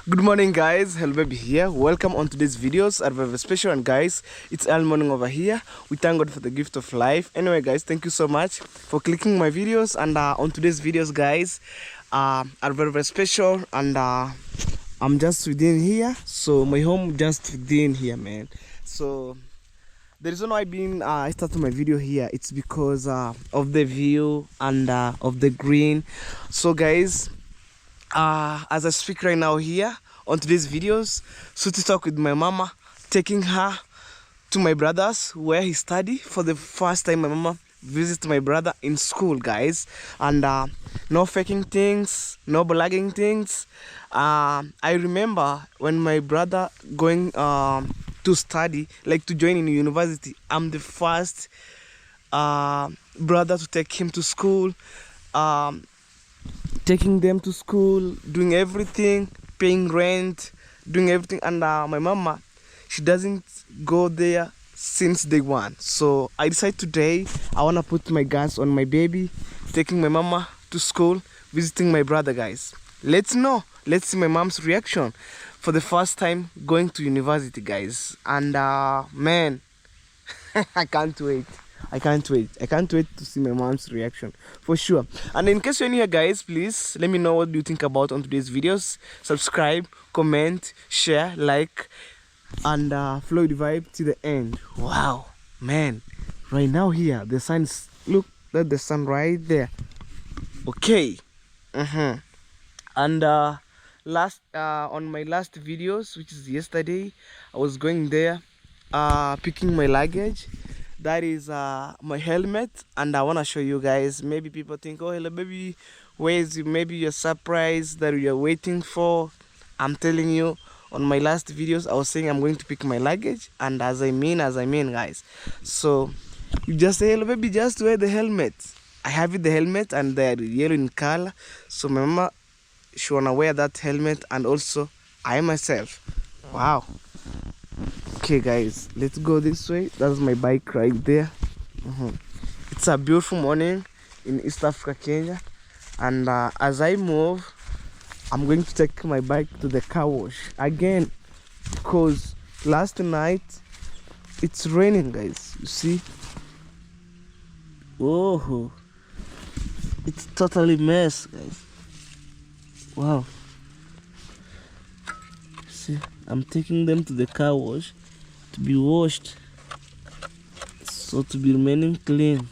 Good morning, guys. Hello baby here. Welcome on today's videos. I have a special one, guys. It's early morning over here. We thank God for the gift of life. Anyway, guys, thank you so much for clicking my videos. And on today's videos, guys, are very special. And I'm just within here. So my home just within here, man. So the reason why I started my video here, it's because of the view and of the green. So guys, as I speak right now here on today's videos, so to talk with my mama, taking her to my brother's where he study for the first time. My mama visit my brother in school, guys, and no faking things, no blagging things. I remember when my brother going to study, like to join in university, I'm the first brother to take him to school. Taking them to school, doing everything, paying rent, doing everything. And my mama, she doesn't go there since day one. So I decided today I want to put my gas on my baby, taking my mama to school, visiting my brother, guys. Let's see my mom's reaction for the first time going to university, guys. And man, I can't wait. I can't wait to see my mom's reaction for sure. And in case you're new here, guys, please let me know what do you think about on today's videos. Subscribe, comment, share, like, and follow the vibe to the end. Wow, man, right now here the sun's, look at the sun right there. Okay. And last on my last videos, which is yesterday, I was going there picking my luggage. That is my helmet, and I want to show you guys. Maybe people think, oh hello baby, where's maybe you're surprised that you're waiting for. I'm telling you, on my last videos I was saying I'm going to pick my luggage, and as I mean guys. So you just say, hello baby, just wear the helmet. I have it, the helmet, and they're yellow in color. So my mama, she wanna wear that helmet, and also I myself. Wow. Okay guys, let's go this way. That's my bike right there. It's a beautiful morning in East Africa, Kenya. And as I move, I'm going to take my bike to the car wash again, because last night it's raining, guys. You see? Oh, it's totally mess, guys. Wow. See, I'm taking them to the car wash to be washed, so to be remaining clean.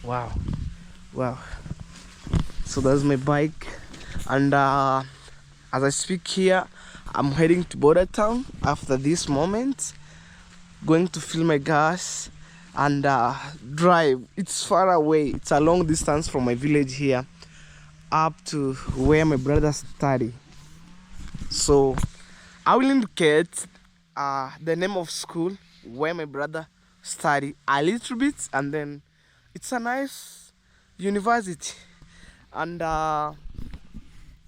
Wow. So that's my bike, and as I speak here, I'm heading to Border Town after this moment, going to fill my gas and drive. It's far away. It's a long distance from my village here up to where my brother study. So I will indicate the name of school where my brother study a little bit, and then it's a nice university. And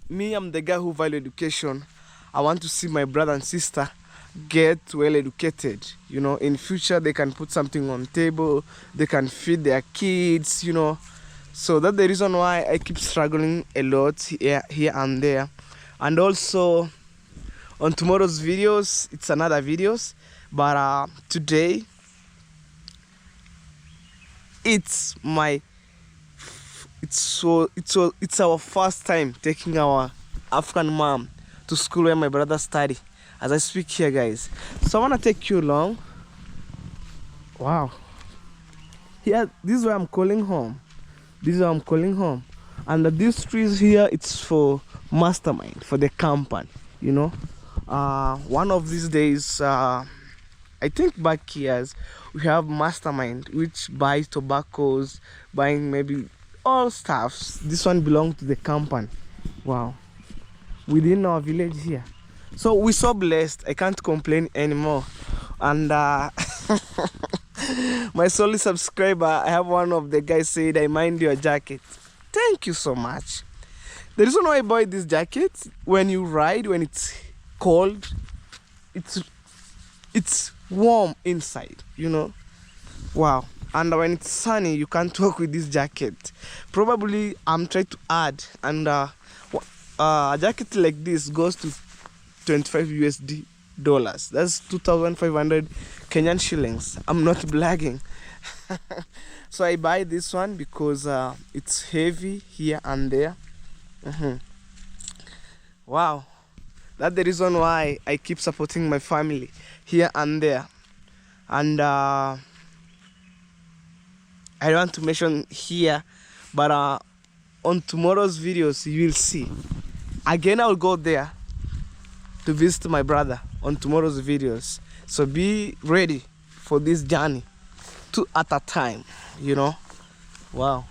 me, I'm the guy who value education. I want to see my brother and sister get well educated. You know, in future they can put something on table, they can feed their kids, you know. So that's the reason why I keep struggling a lot here and there. And also on tomorrow's videos, it's another videos, but today it's our first time taking our African mom to school where my brother study as I speak here, guys. So I want to take you along. Wow. Here, this is where I'm calling home. And these trees here, it's for mastermind, for the company, you know. One of these days, I think back years, we have mastermind which buys tobaccos, buying maybe all stuffs. This one belongs to the company. Wow. Within our village here. So we're so blessed. I can't complain anymore. And my solid subscriber, I have one of the guys said, I mind your jacket. Thank you so much. The reason why I buy this jacket, when you ride, when it's cold, it's warm inside, you know. Wow. and when it's sunny you can't walk with this jacket. Probably I'm trying to add, and a jacket like this goes to 25 USD dollars. That's 2,500 Kenyan shillings. I'm not blagging. So I buy this one because it's heavy here and there. Wow, that's the reason why I keep supporting my family here and there. And I don't want to mention here, but on tomorrow's videos you will see. Again, I will go there to visit my brother on tomorrow's videos. So be ready for this journey, 2 at a time, you know. Wow.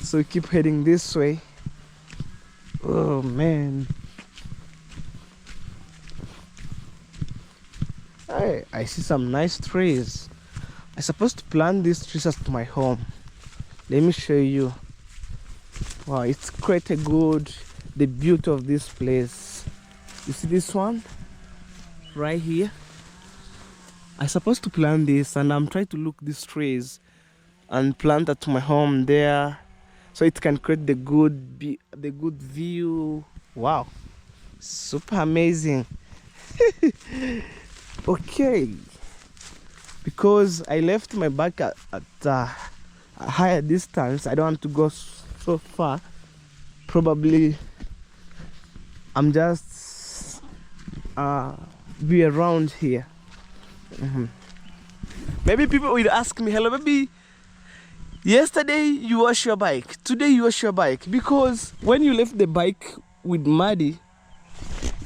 So we keep heading this way. Oh man. Hey, I see some nice trees. I'm supposed to plant these trees at my home. Let me show you. Wow, it's quite a good, the beauty of this place. You see this one right here? I'm supposed to plant this, and I'm trying to look these trees and plant at my home there, so it can create the good view. Wow, super amazing. Okay, because I left my bike at a higher distance, I don't want to go so far. Probably I'm just be around here. Maybe people will ask me, hello baby, yesterday you washed your bike, today you wash your bike. Because when you left the bike with muddy,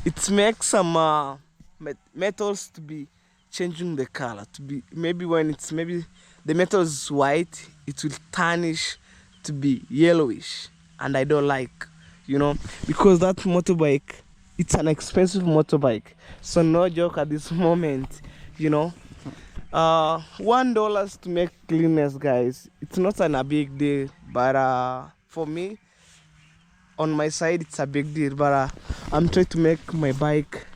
it makes some metals to be changing the color, to be maybe when it's the metal is white, it will tarnish to be yellowish, and I don't like, you know, because that motorbike, it's an expensive motorbike. So no joke at this moment, you know. $1 to make cleaners, guys, it's not a big deal, but for me, on my side, it's a big deal. But I'm trying to make my bike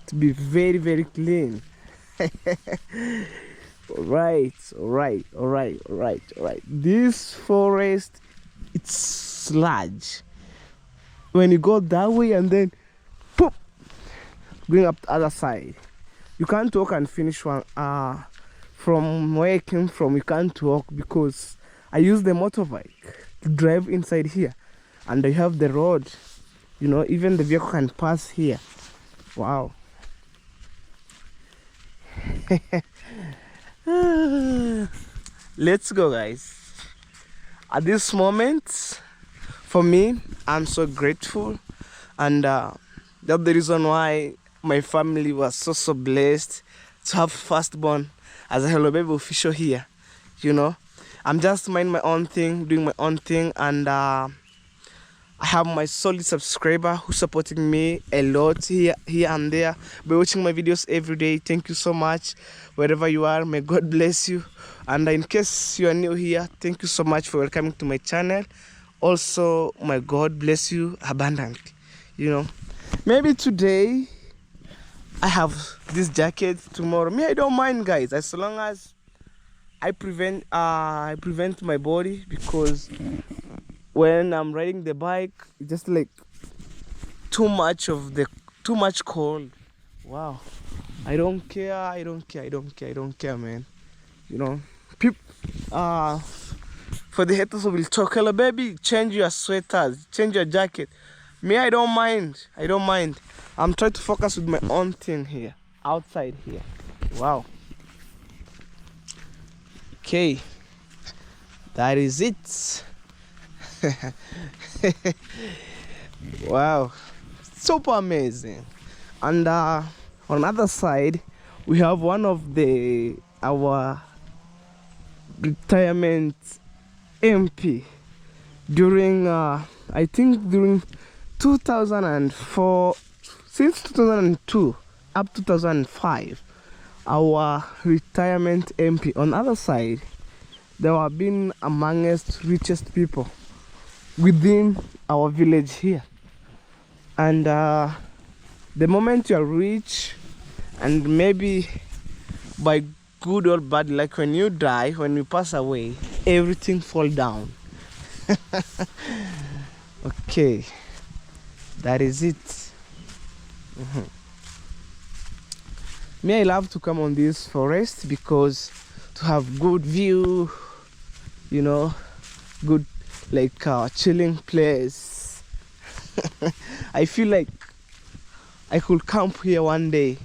to be very, very clean. all right. This forest, it's large. When you go that way and then poof, going up the other side, you can't walk and finish one. From where I came from, you can't walk because I use the motorbike to drive inside here, and I have the road, you know, even the vehicle can pass here. Wow. Let's go, guys. At this moment, for me, I'm so grateful, and that's the reason why my family was so blessed to have firstborn as a Hello Baby official here. You know, I'm just minding my own thing, doing my own thing, and I have my solid subscriber who's supporting me a lot here and there by watching my videos every day. Thank you so much, wherever you are. May God bless you. And in case you are new here, thank you so much for welcoming to my channel. Also, may God bless you abundantly. You know, maybe today I have this jacket, tomorrow me, I don't mind, guys, as long as I prevent my body, because when I'm riding the bike, it's just like too much cold. Wow, I don't care, man. You know, for the haters who will talk, hello baby, change your sweaters, change your jacket. Me, I don't mind. I'm trying to focus with my own thing here, outside here. Wow. Okay, that is it. Wow, super amazing. And on the other side, we have one of our retirement MP during I think during 2004, since 2002 up to 2005, our retirement MP. On the other side, they have been amongst richest people within our village here. And the moment you are rich, and maybe by good or bad, like when you die, when you pass away, everything fall down. Okay, that is it. Me, I love to come on this forest because to have good view, you know, good like chilling place. I feel like I could camp here one day.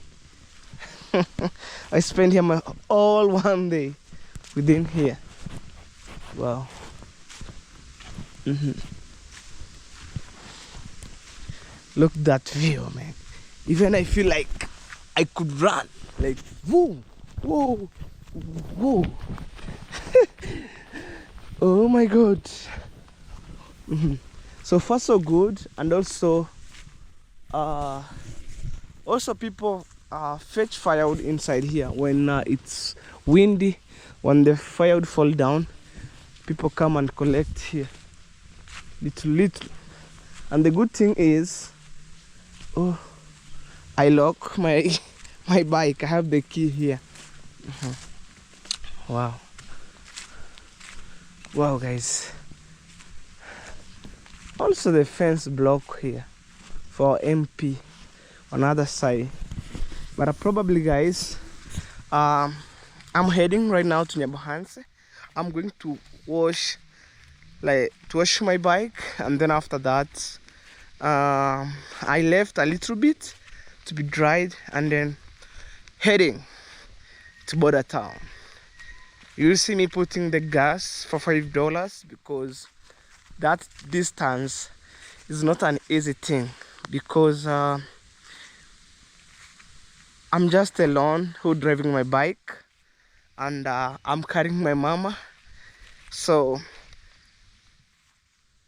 I spent here all one day within here. Wow. Look that view, man. Even I feel like I could run, like whoa, whoa, whoa. Oh my God. So far so good, and also people fetch firewood inside here when it's windy. When the firewood fall down, people come and collect here little. And the good thing is, oh, I lock my my bike. I have the key here. Wow, wow, guys. Also the fence block here for MP on other side. But probably, guys, I'm heading right now to Nyabohanse. I'm going to wash my bike, and then after that I left a little bit to be dried, and then heading to border town. You'll see me putting the gas for $5 because that distance is not an easy thing, because I'm just alone who driving my bike, and I'm carrying my mama. So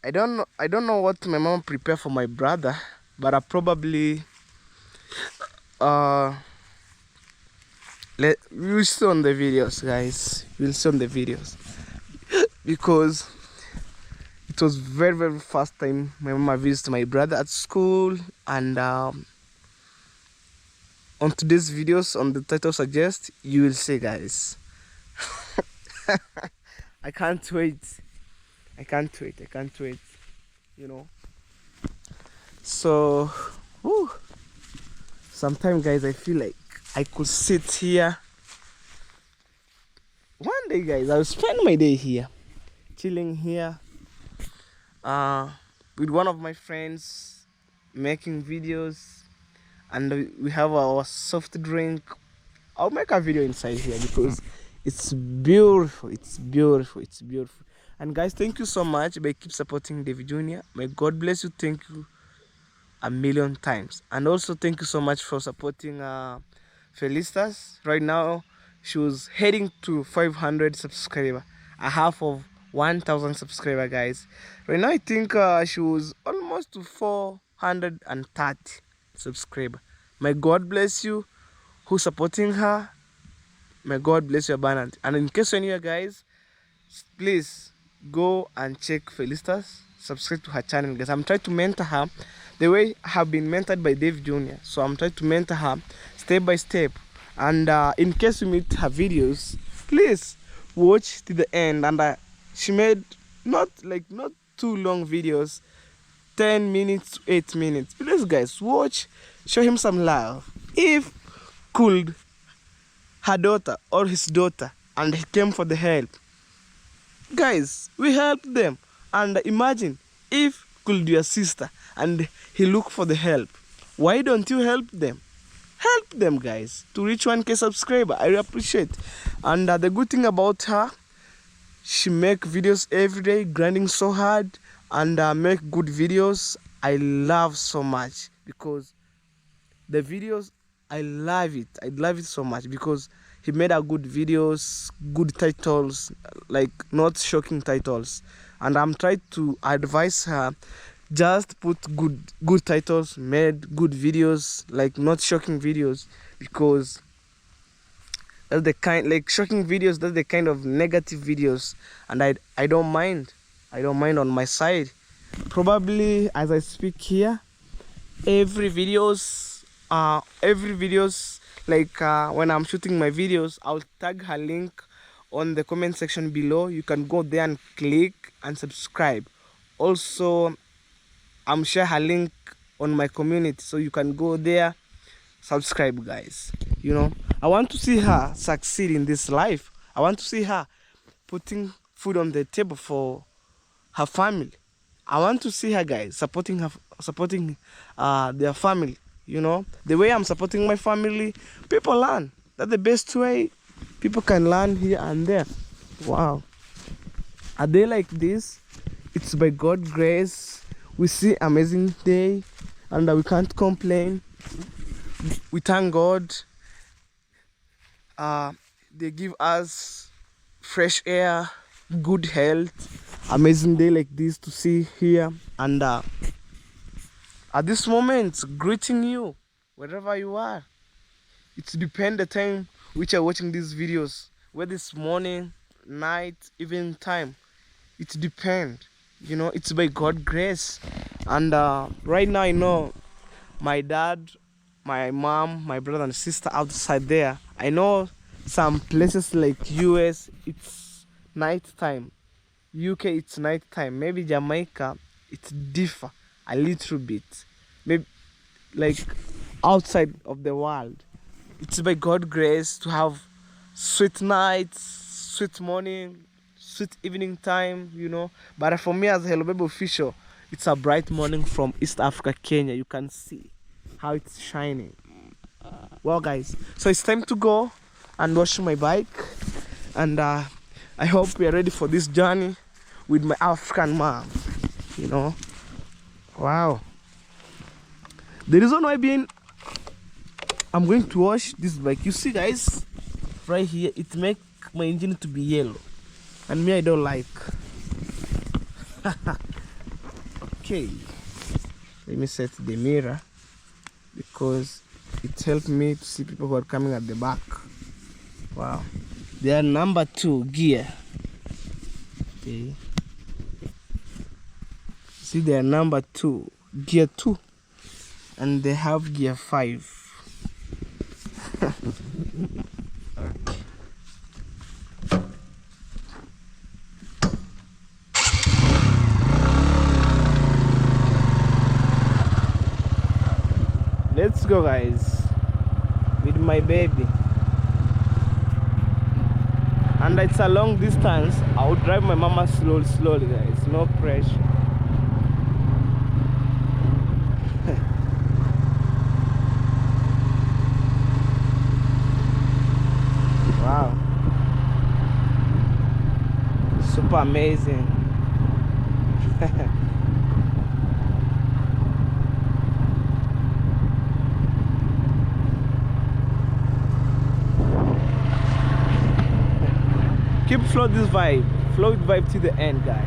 I don't know what my mom prepare for my brother, but I probably we'll see on the videos, guys. We'll see on the videos, because it was very first time my mama visited my brother at school. And on today's videos, on the title suggest, you will see, guys. I can't wait. You know. So, whew, sometimes, guys, I feel like I could sit here. One day, guys, I'll spend my day here, chilling here, with one of my friends, making videos, and we have our soft drink. I'll make a video inside here because it's beautiful. And guys, thank you so much by keep supporting David Jr. May God bless you. Thank you a million times. And also thank you so much for supporting Felicitas. Right now she was heading to 500 subscriber, a half of 1,000 subscriber, guys. Right now I think she was almost to 430 subscriber. May God bless you who supporting her. May God bless you abundant. And in case you're new, guys, please go and check Felicitas, subscribe to her channel, guys. I'm trying to mentor her the way I have been mentored by Dave Jr. So I'm trying to mentor her step by step. And in case you meet her videos, please watch to the end. And she made not too long videos, 10 minutes to 8 minutes. Please, guys, watch, show him some love. If could her daughter or his daughter and he came for the help, guys, we help them. And imagine if could your sister and he look for the help, why don't you help them? Help them, guys, to reach 1K subscriber. I appreciate. And the good thing about her, she make videos every day, grinding so hard, and make good videos. I love so much because the videos, I love it so much because he made a good videos, good titles, like not shocking titles. And I'm trying to advise her, just put good titles, made good videos, like not shocking videos, because that's the kind, like shocking videos, that's the kind of negative videos, and I don't mind on my side. Probably as I speak here, every videos Like when I'm shooting my videos, I'll tag her link on the comment section below. You can go there and click and subscribe. Also, I'm share her link on my community, so you can go there, subscribe, guys. You know, I want to see her succeed in this life. I want to see her putting food on the table for her family. I want to see her, guys, supporting their family. You know, the way I'm supporting my family, people learn. That's the best way people can learn here and there. Wow. A day like this, it's by God's grace. We see amazing day, and we can't complain. We thank God. They give us fresh air, good health, amazing day like this to see here. And at this moment, greeting you wherever you are. It depends the time which are watching these videos, whether it's morning, night, even time. It depends. You know, it's by God's grace. And right now I know my dad, my mom, my brother and sister outside there. I know some places like US, it's night time. UK, it's night time. Maybe Jamaica, it's differ a little bit. Maybe like outside of the world. It's by God's grace to have sweet nights, sweet morning, sweet evening time, you know. But for me as a Hello Baby official, it's a bright morning from East Africa, Kenya. You can see how it's shining. Well, guys, so it's time to go and wash my bike. And I hope we are ready for this journey with my African mom, you know. Wow. The reason why I'm going to wash this bike, you see, guys, right here, it makes my engine to be yellow, and me, I don't like. Okay, let me set the mirror because it helps me to see people who are coming at the back. Wow, they are number 2 gear. Okay, see, they are number 2 gear 2, and they have gear 5. Let's go, guys, with my baby. And it's a long distance. I will drive my mama slowly, guys. No pressure. Wow. Super amazing. Keep flow this vibe. Flow it vibe to the end, guys.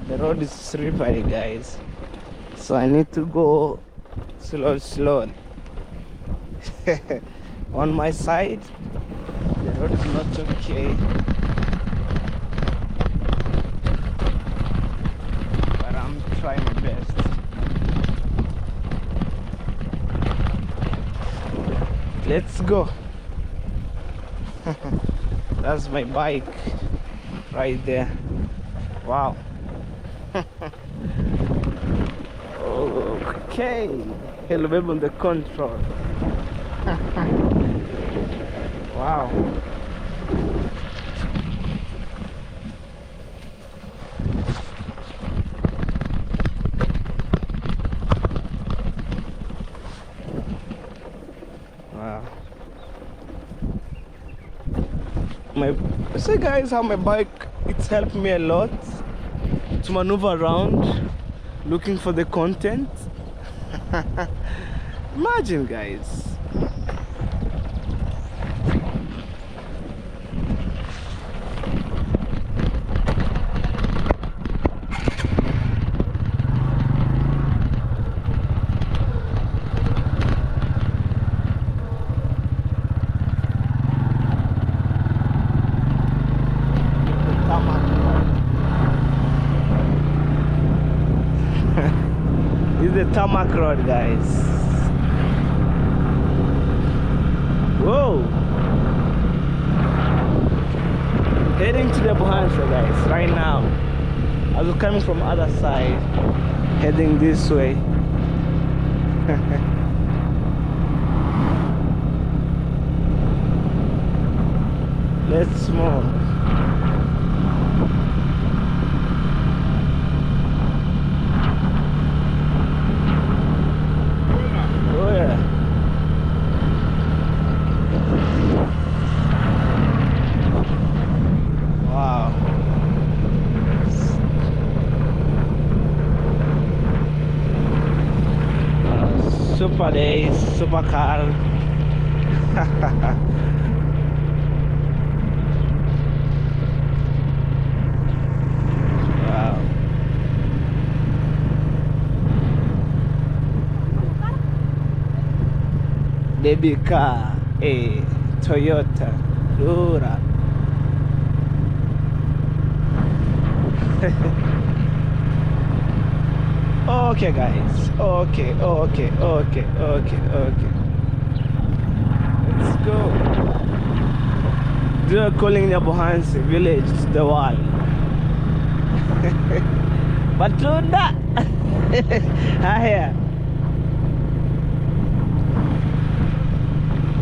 The road is slippery, guys, so I need to go slow. On my side, the road is not okay, but I'm trying my best. Let's go. That's my bike right there. Wow. Okay, Hello Baby on the control. Wow. Wow. my see guys how my bike, it's helped me a lot to maneuver around looking for the content. Imagine guys. This is the tarmac road, guys. Whoa! Heading to the Bohansa, guys, right now. As we're coming from other side, heading this way. Let's move. Super days, super car. Wow. Baby car, a Toyota Dura. Okay guys, okay. Let's go. They are calling the Bohansi village the wall. But Tunda here.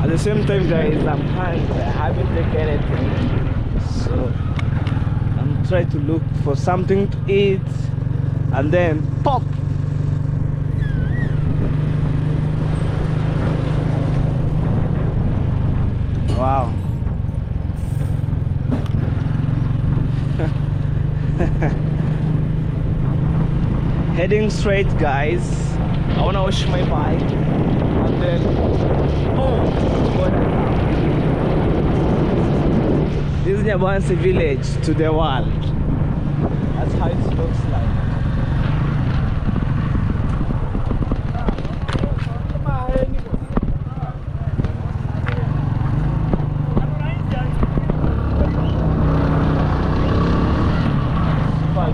At the same time guys, I'm hungry, I haven't taken anything. So I'm trying to look for something to eat and then pop. Wow. Heading straight guys. I wanna wash my bike and then boom. This is Nyabansi village to the world. That's how it looks like.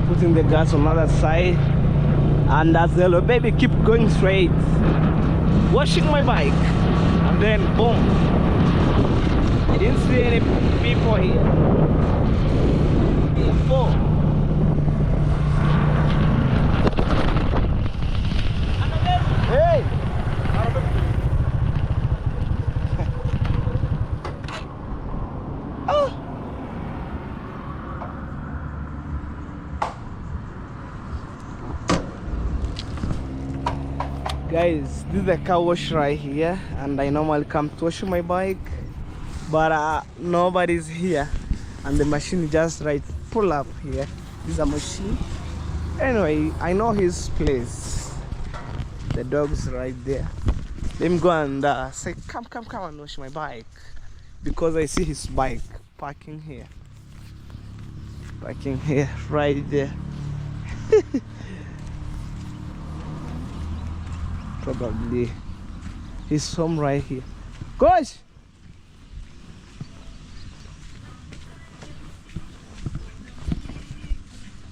Putting the gas on the other side, and that's the yellow baby, keep going straight, washing my bike, and then boom. I didn't see any people here before. Hey! Oh! Guys, this is the car wash right here, and I normally come to wash my bike, but nobody's here, and the machine just right pull up here. This is a machine. Anyway, I know his place. The dog's right there. Let me go and say, come and wash my bike, because I see his bike parking here right there. Probably he's home right here. Gosh!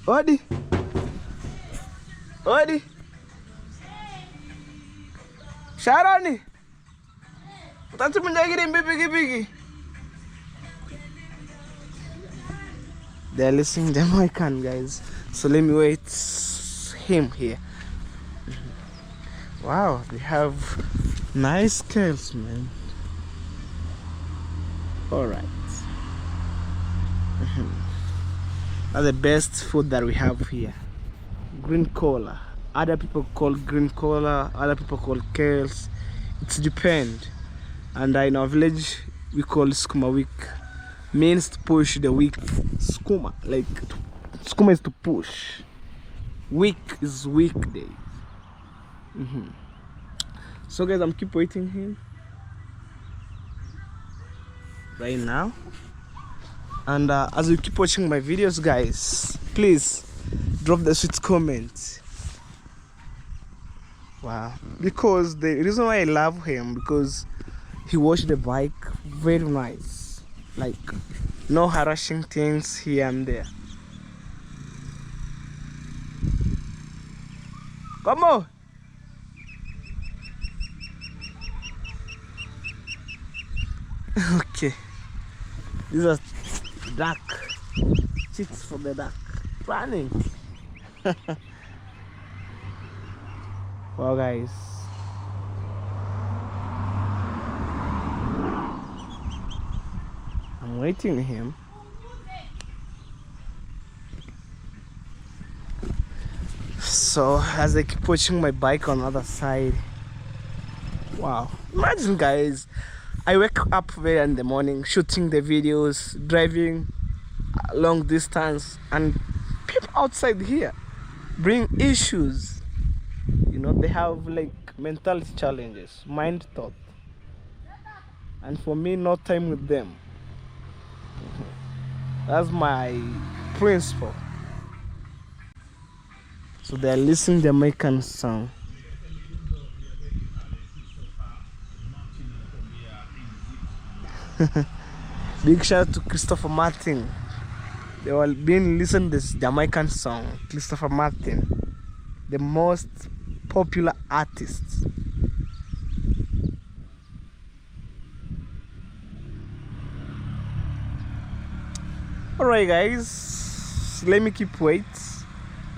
Odi! Odi! Sharoni! Utansi munjagiri pigi. They're listening to my can, guys. So let me wait him here. Wow, they have nice scales, man. Alright. That's the best food that we have here. Green cola. Other people call green cola, other people call kales. It depends. And in our village, we call skumawik. means to push the weak. Skuma, like skuma is to push. Week is weekdays. So guys, I'm keep waiting him right now. And as you keep watching my videos, guys, please drop the sweet comment. Wow, because the reason why I love him, because he washed the bike very nice, like no harassing things here and there. Come on. Okay, these are duck chicks for the duck running. Wow, guys, I'm waiting him. So as I keep watching my bike on the other side, wow, imagine guys, I wake up very in the morning shooting the videos, driving long distance, and people outside here bring issues. You know, they have like mentality challenges, mind thought, and for me, no time with them. That's my principle. So they're listening to Jamaican song. Big shout out to Christopher Martin. They all been listening to this Jamaican song, Christopher Martin, the most popular artist. Alright guys, let me keep wait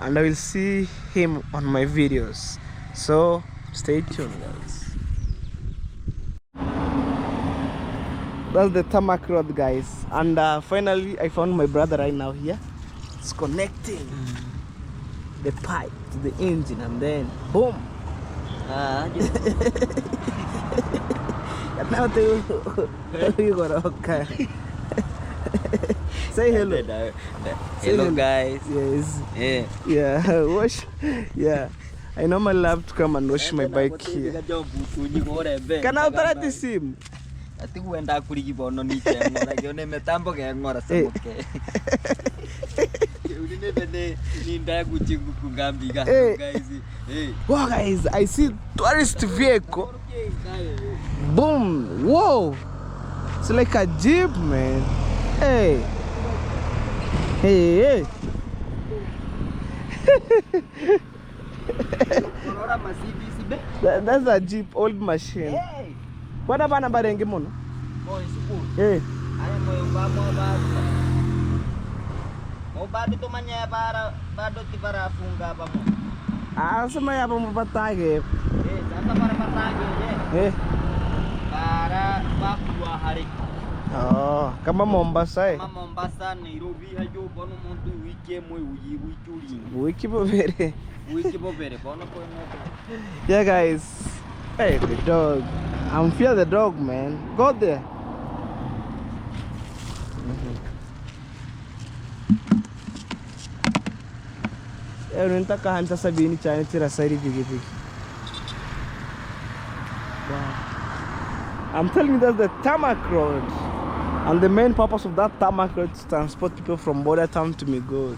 and I will see him on my videos. So stay tuned guys. That's the tarmac road guys, and finally I found my brother right now here. It's connecting the pipe to the engine and then boom. Now you got okay. Say hello. Hello guys. Yes. Yeah. Yeah. Wash. Yeah. I normally love to come and wash my bike here. Can I try to sim? I think we went out to no need like your name Tambo and more as okay. Wow guys, I see tourist vehicle. Boom. Whoa. It's like a jeep, man. Hey. Hey. That's a jeep, old machine. Hey. What about a barenge mono? Boy, support. Hey. I am going back more bad. Mo bad to manya para bado ti para funga pa mo. Sa may apa mo patake? Sasa para patake para bakwa hari. Oh, kama Mombasa Kama Mombasa, Nairobi, hayo bono montu wiki mo wiki. Wiki bobere. Wiki bobere, bono ko mo. Yeah guys. Hey, the dog. I'm fear the dog, man. Go there. Nitaka hanta sabini chani tira sairi pigi. Wow. I'm telling you, that's the tarmac road. And the main purpose of that tarmac road is to transport people from border town to Migori.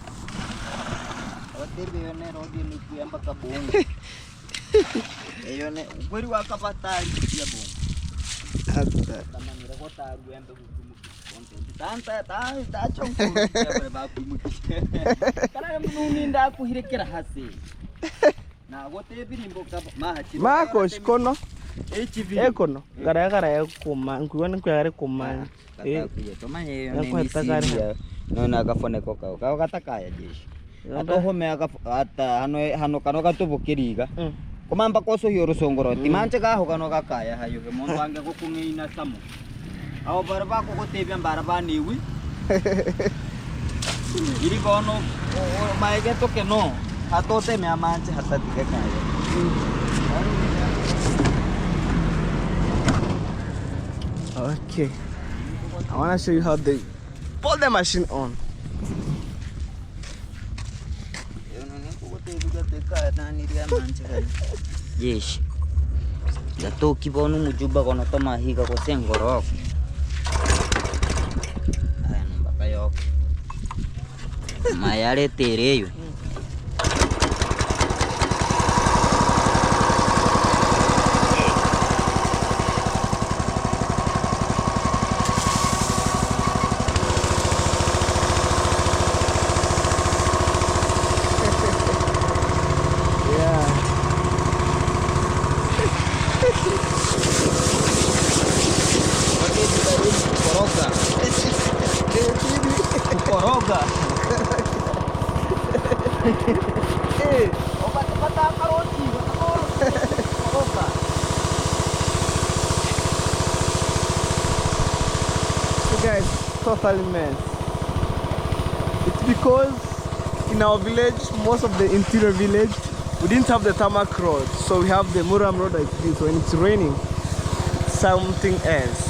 Marcos, kono. Ekono. Gara kuma. Nkuona nkware kuma. No nakafone koka. Katakaya jeshi. Atohome ata hano kanoka tubukiriga. Kumamba koso hiyo songoro. Timanche gaho kanoka kaya hayo ke monto ange kukungeina samo. Awo barba ko tebya barba niwi. Iri kono maige to ke no. Atote me amanche hatatike kaya. Okay. I want to show you how the Pull the machine on. Yes. Yatoki bonu mujuba kono toma higa ko sengoro. Aya mbaka yo. Mayare tereyo. Koroga. Obat karoti, koroga. So guys, totally mess. It's because in our village, most of the interior village, we didn't have the tarmac road, so we have the Muram road like this. When it's raining, it's something else.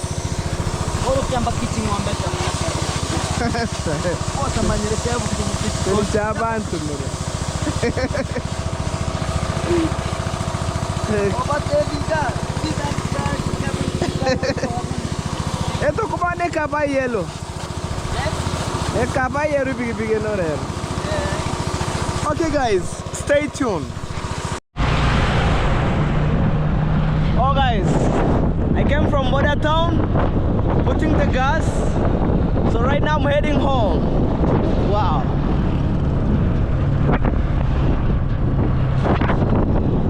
Eto kumane kaba yellow. Kaba yellow big no rare. Okay guys, stay tuned. Oh guys, I came from Border Town, putting the gas. So right now I'm heading home. Wow.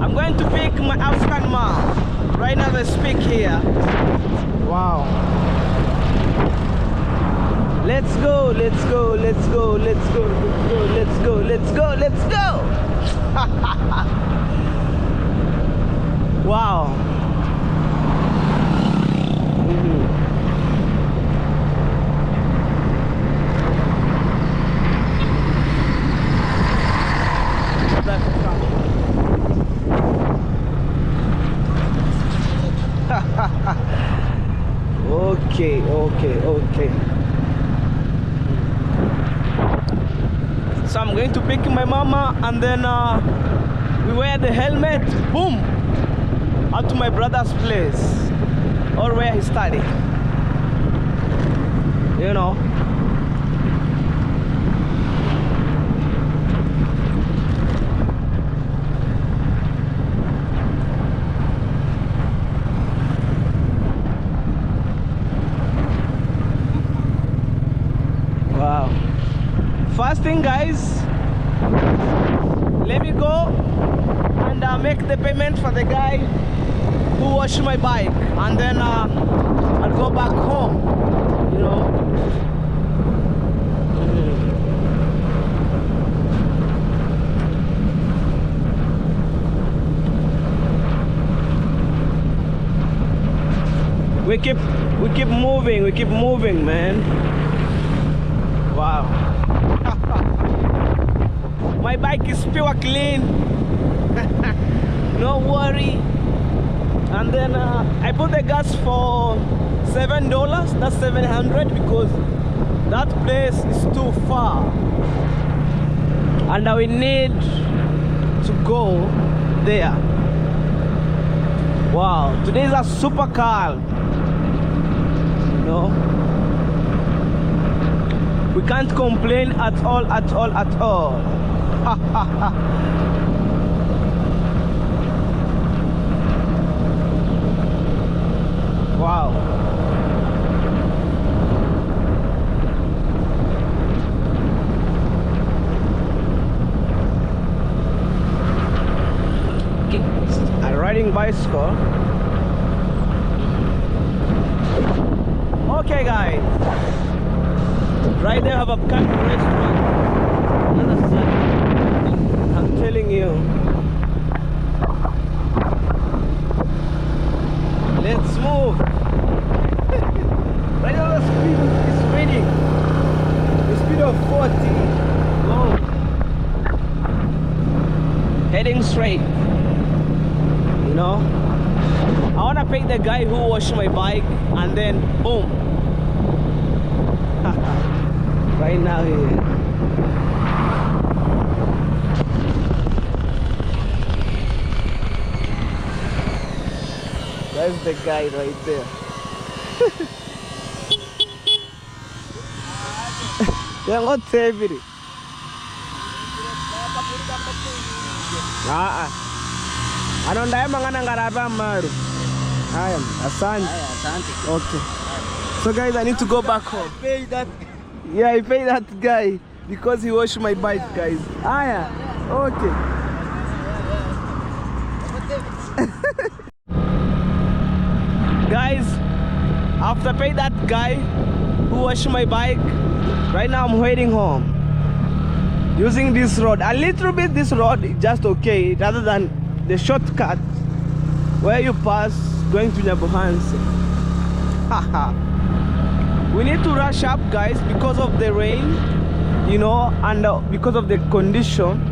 I'm going to pick my African mom. Right now they speak here. Wow. Let's go, let's go, let's go, let's go, let's go, let's go, let's go, let's go. Wow. Okay. So I'm going to pick my mama and then we wear the helmet, boom, out to my brother's place or where he studied. You know. Wow. First thing guys, let me go and make the payment for the guy who washed my bike, and then I'll go back home, you know. We keep moving, man. Wow. My bike is pure clean. No worry. And then I put the gas for $7. That's 700 because that place is too far. And we need to go there. Wow. Today is a super calm. You know? We can't complain at all. Wow. I'm riding bicycle. Okay guys, right there have a country restaurant. I'm telling you. Let's move. Right now the speed is reading. The speed of 40. Whoa. Heading straight. You know? I wanna pay the guy who washed my bike and then boom. right now here. That's the guy right there. Yang ngot seviri. Anondaye mangana ngaraba maru. Aya, asante. Okay. So guys, I need to go back home. Pay that. Yeah, I paid that guy because he washed my bike, guys. Aya, okay. Guys, after pay that guy who washed my bike, right now I'm heading home. Using this road. A little bit this road is just okay, rather than the shortcut where you pass going to Nyabuhansi. Haha. We need to rush up, guys, because of the rain, you know, and because of the condition.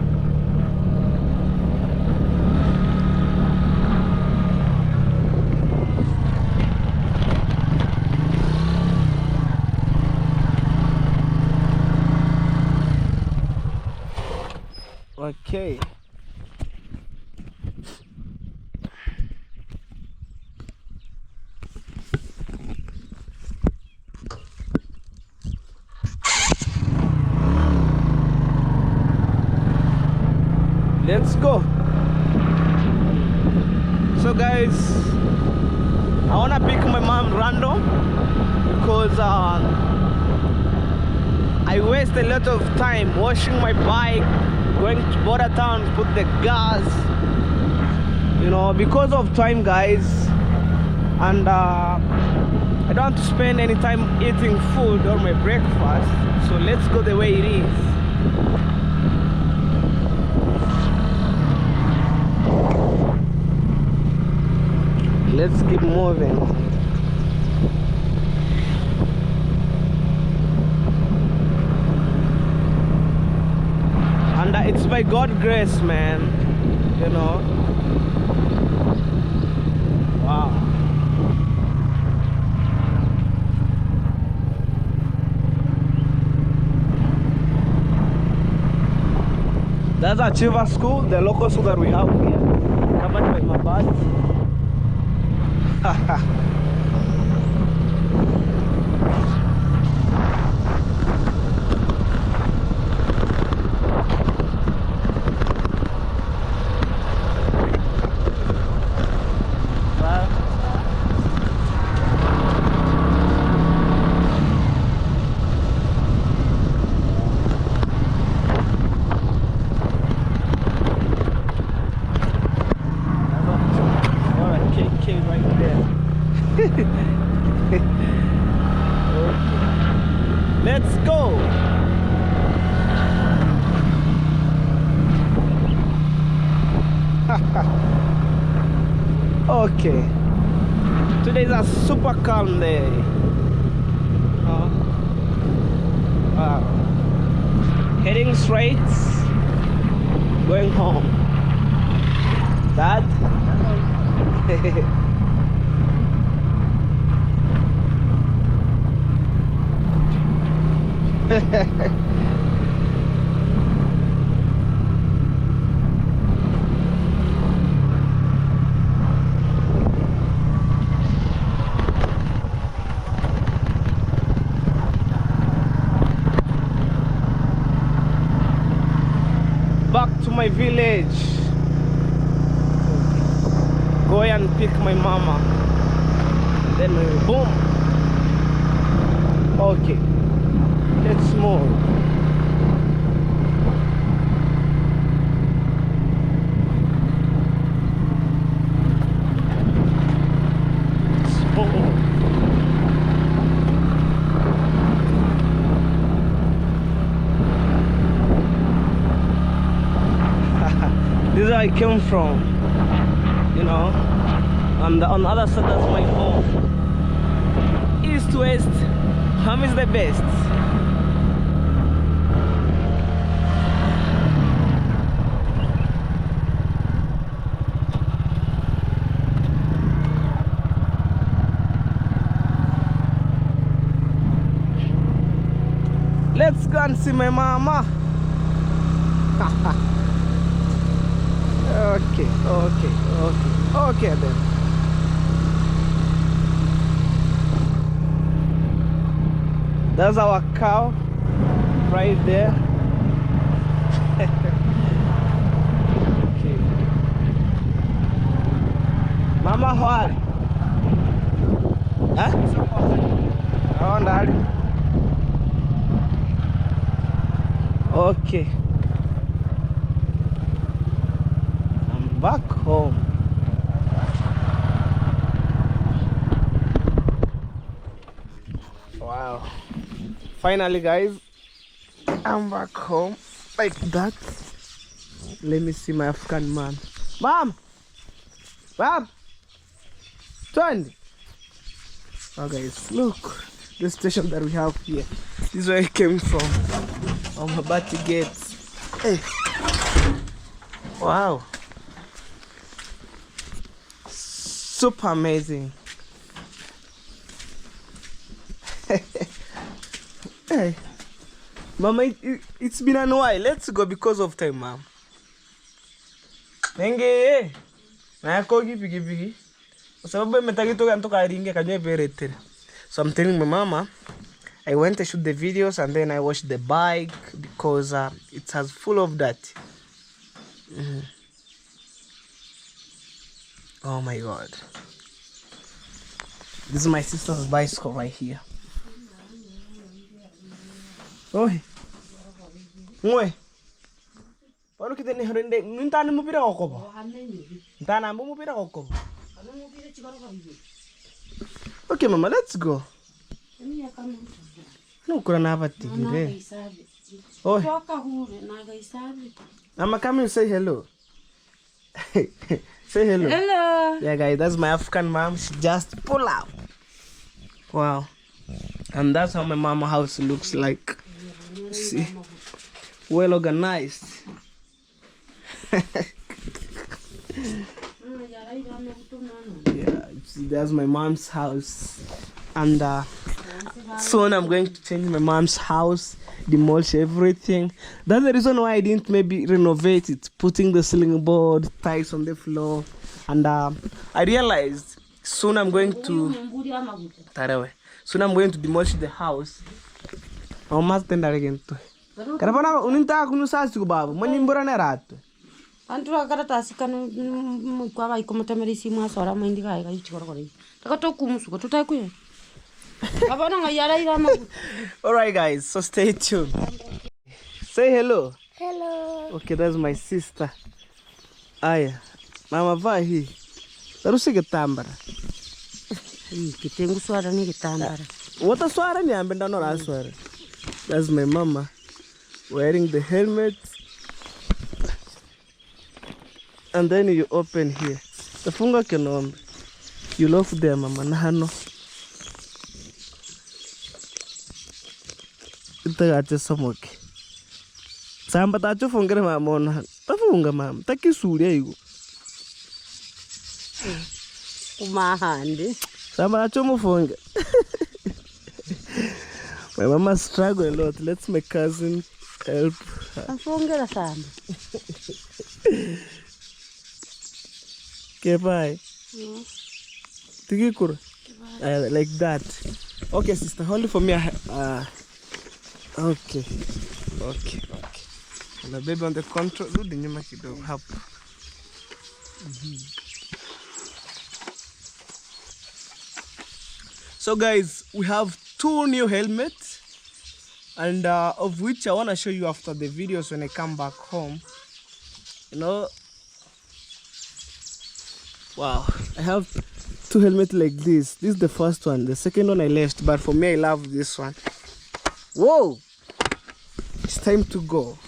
Okay. Let's go. So guys, I wanna pick my mom random because I waste a lot of time washing my bike, going to border town, put the gas, you know, because of time, guys. And I don't want to spend any time eating food or my breakfast, so let's go the way it is. Let's keep moving. And it's by God's grace, man, you know. Wow. That's Achieva School, the local school that we have here, covered by my bus. Let's go. Okay. Today is a super calm day. Wow. Heading straight, going home. Dad? Back to my village. Go and pick my mama. Then boom. Okay. Let's move. This is where I came from, you know, and on the other side that's my home. East, west, home is the best. let's go and see my mama. Okay then. That's our cow right there. Okay. Mama, what? Huh? Oh, Daddy. Okay. I'm back home. Wow. Finally, guys, I'm back home like that. Let me see my African man. Mom! Mom! Turn! Oh, guys, look. The station that we have here. This is where I came from. I'm about to get. Hey. Wow. Super amazing. Hey. Mama, it's been a while. Let's go because of time, mom. Nenge. Na kogi pigi. Sababu metagito antoka ringe kanywe beretere. So I'm telling my mama, I went to shoot the videos and then I washed the bike because it has full of that. Oh my God. This is my sister's bicycle right here. Oi. Ngoi. Paano kita ni horende? Nintana mo pira ko ba? Nintana mo pira ko. Okay, mama, let's go. No, kuna na batigire. Oh. Mama, come and say hello. Say hello. Hello. Yeah, guys, that's my African mom. She just pull out. Wow. And that's how my mama house looks like. See? Well organized. Yeah, see, that's my mom's house. And soon I'm going to change my mom's house, demolish everything. That's the reason why I didn't maybe renovate it, putting the ceiling board, tiles on the floor. And I realized soon I'm going to demolish the house. I must tend again to. Karapana uninta kunusasi kubabu. Manimbora na rato. Antu akaratasi kanu kwa ba ikomotemeri simu asora mwindi ga ga ichikoro kore. Takato kumusuko tutakuye. Abana ngayara ira magu. All right, guys, so stay tuned. Say hello. Hello. Okay, that's my sister. Aya. Mama vai hii. Tarusi kitambara. Kitengu swara ni kitambara. What a swara ni ambenda no la swara. That's my mama wearing the helmet. And then you open here. Tafunga kenombe. You lock there, mama. Nahano. Itagate samoke. Samba tacho fungere mama ona. Tafunga mama. Takisulia hiyo. Umahandi. Samba tacho mufunga. My mama struggle a lot. Let's my cousin help her. Afungera sana. Okay, bye. Tikikura. Like that. Okay, sister, hold it for me. Okay. And the baby on the control. Do the nyuma kidogo hapo. So guys, we have 2 new helmets, and of which I want to show you after the videos when I come back home. You know, wow, I have 2 helmets like this. This is the first one. The second one I left, but for me I love this one. Whoa, it's time to go.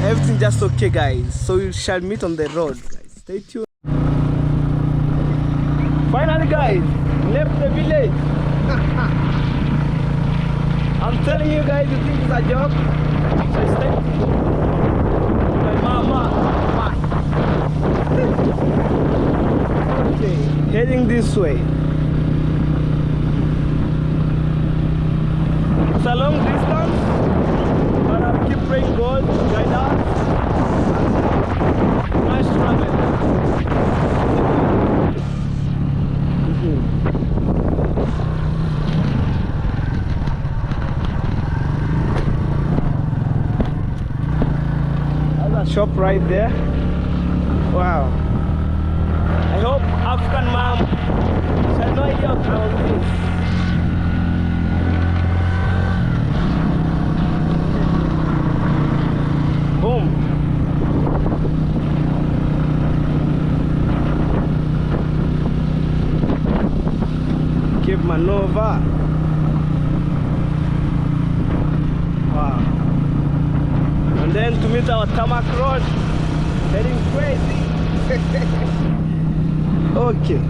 Everything just okay, guys, so we shall meet on the road, guys. Stay tuned. Finally, guys, left the village. I'm telling you guys, you think it's a joke? So it's time to go. My mama. Okay, heading this way. shop right there. Wow. I hope African mom she had no idea about this. Boom. Cape Manova. Wow. And then to meet our tarmac road, heading crazy. Okay.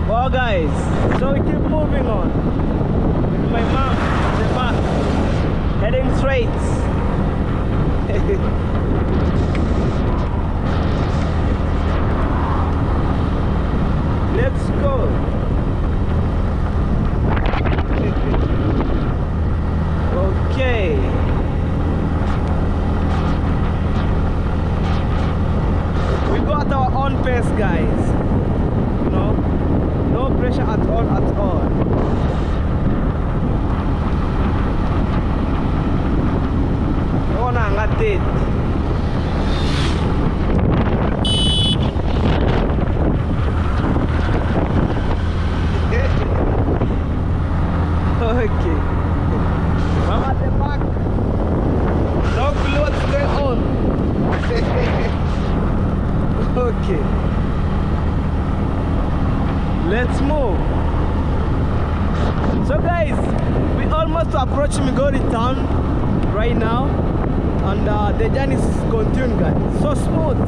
Well guys, so we keep moving on with my mom in the back, heading straight. Let's go. Okay. We go at our own pace, guys. You know, no pressure at all, at all. No one got it. Okay. Mama at the back. No clue what's going on. Okay. Let's move. So guys, we almost approach Migori town right now, and the journey is continuing, guys. So smooth.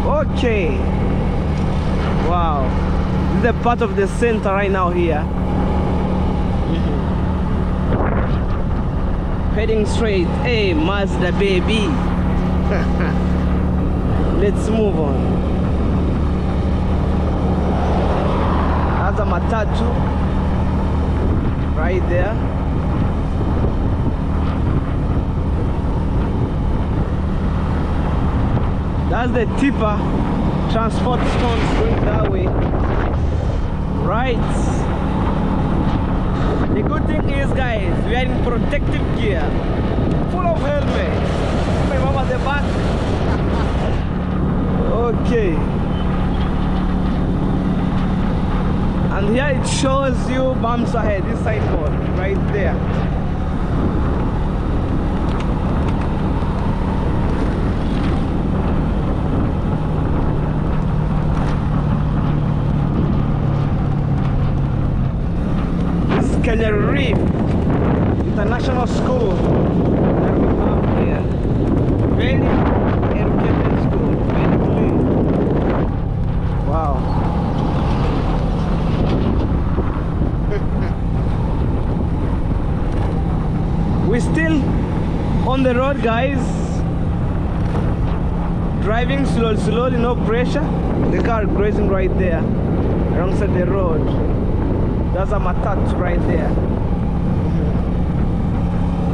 Okay. Wow. This is a part of the center right now here. Heading straight. Hey, Mazda baby. Let's move on. That's a matatu right there. That's the tipper transport stones going that way. Right. The good thing is, guys, we are in protective gear, full of helmets. My mom at the back. Okay. And here it shows you bumps ahead, this signboard right there. Kenya Reef International School that we have here. Very educated school, very clean. Wow. We're still on the road, guys. Driving slowly, no pressure. The car grazing right there alongside the road. There's a matatu right there.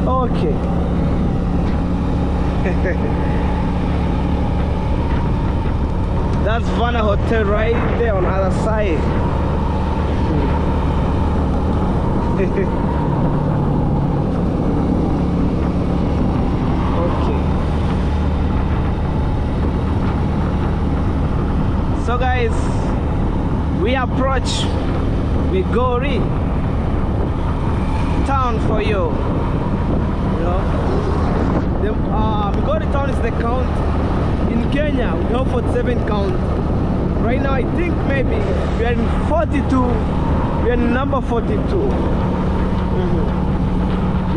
Okay. That's Vanna Hotel right there on the other side. Okay. So guys, we approach Migori town for you. You know, the Migori town is the count in Kenya. We have 47 count. Right now, I think maybe we are in 42. We are in number 42.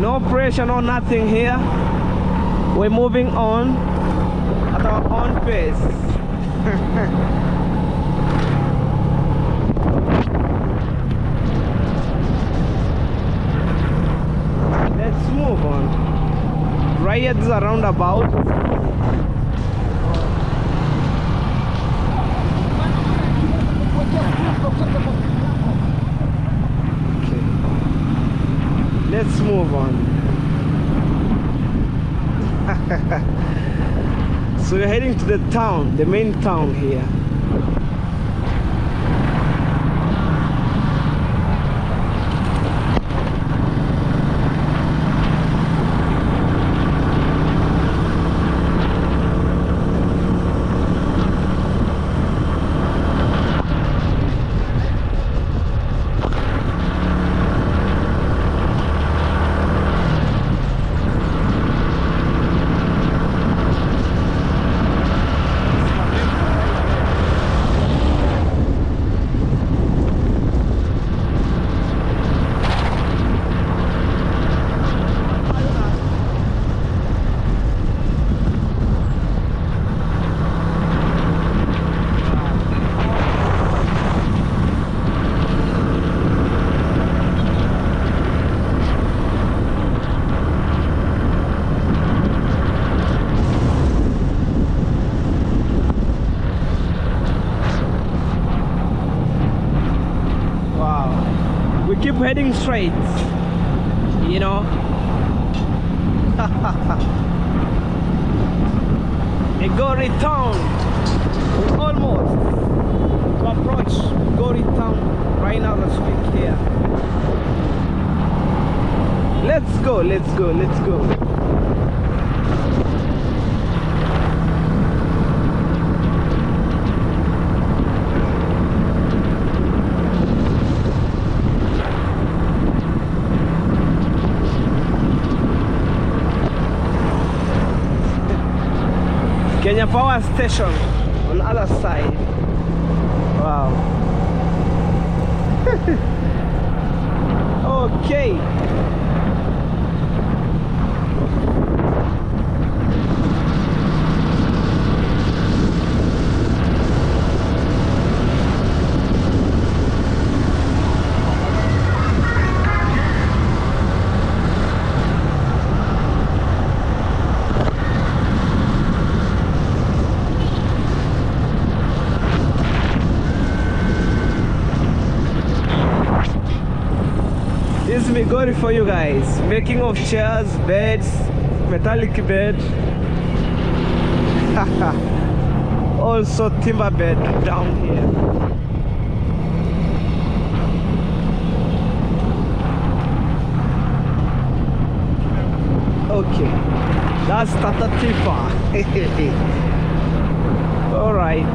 No pressure, no nothing here. We're moving on at our own pace. Let's move on. Right here, this is a roundabout. Okay. Let's move on. So we're heading to the town, the main town here. We keep heading straight, you know. Migori town. We almost to approach Migori town right now as we speak here. Let's go, let's go, let's go. Kenya Power Station on the other side. Wow. Okay. This is Migori for you guys. Making of chairs, beds, metallic bed. Also timber bed down here. Okay, that's Tata Tifa. All right.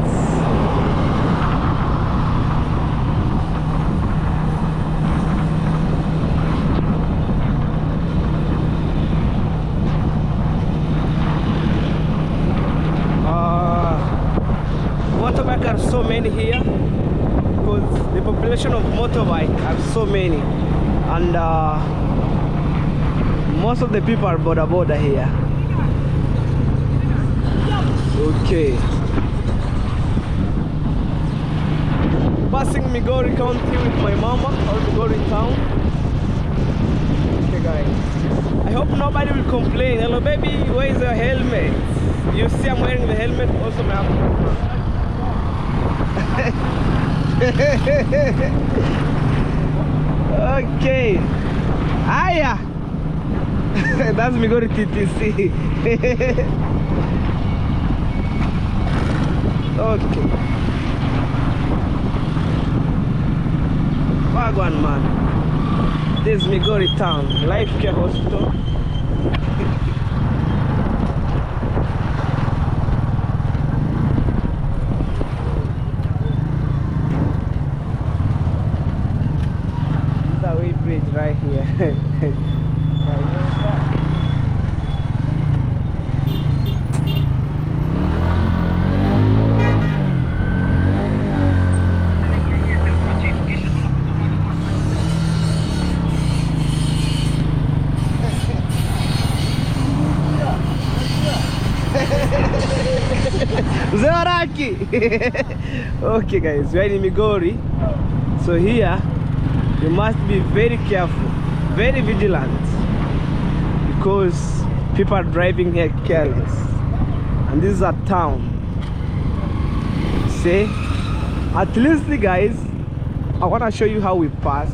Motorbike are so many here because the population of motorbike are so many, and most of the people are border here. Okay, passing Migori County with my mama, or Migori town. Okay guys, I hope nobody will complain. Hello baby, where is your helmet? You see I'm wearing the helmet, also my African. Okay. Aya. That's Migori TTC. Okay. Wagwan man. This is Migori town. Life Care Hospital. Bridge right here. Zoraki. Okay guys, we're in Migori. So here you must be very careful, very vigilant, because people are driving here careless. And this is a town. See, at least guys, I want to show you how we pass.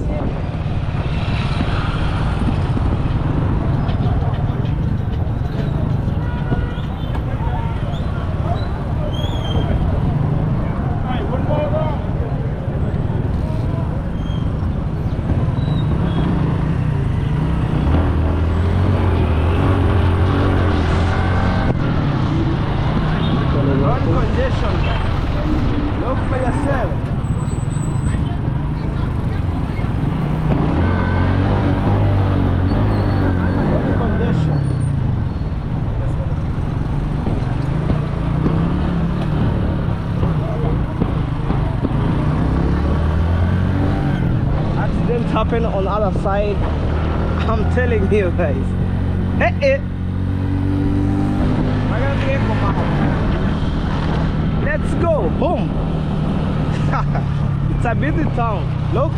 Look for yourself. Accidents happen on the other side. I'm telling you guys. Hey, let's go. Boom. It's a busy town. Look.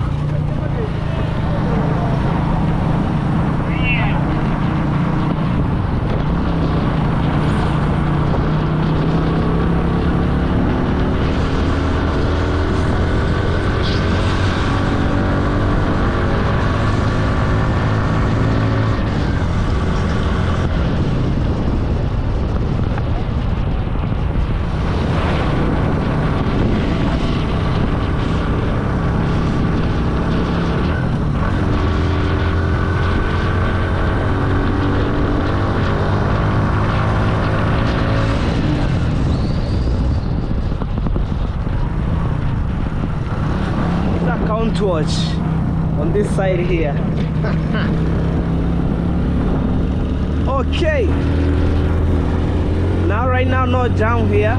Don't watch on this side here. Okay. Now, right now, no jam here.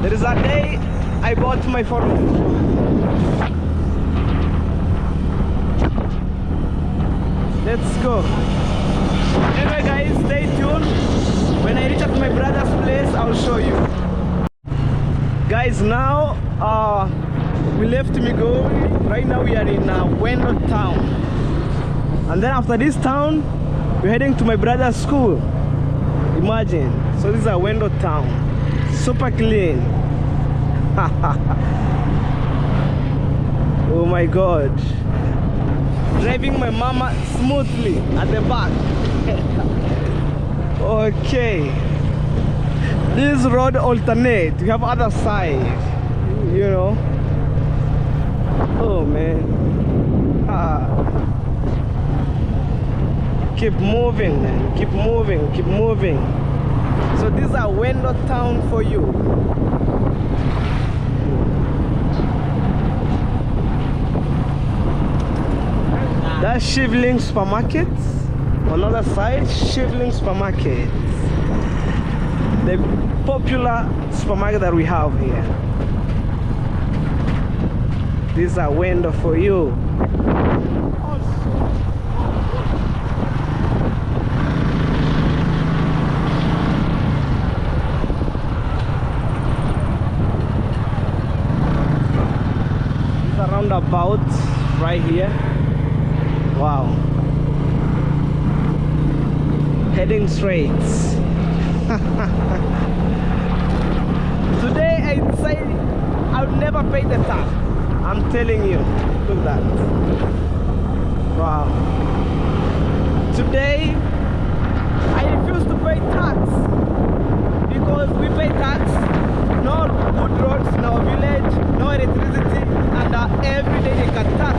There is a day I bought my phone. Let's go. Anyway guys, stay tuned. When I reach at my brother's place, I'll show you. Guys, now we left Migori. Right now we are in Wendo town. And then after this town, we're heading to my brother's school. Imagine. So this is a Wendo town. Super clean. Oh my god. Driving my mama smoothly at the back. Okay. This road alternate. We have other side. You know. Oh man. Keep moving, man. Keep moving. Keep moving. So this is a Wendo town for you. That's Shivling Supermarket. On the other side, Shivling Supermarket. The popular supermarket that we have here. This is a window for you. It's a roundabout right here. Wow. Heading straight. Today I decided I'll never pay the tax. I'm telling you. Look at that. Wow. Today I refuse to pay tax because we pay tax. No good roads in our village, no electricity, and every day they cut tax.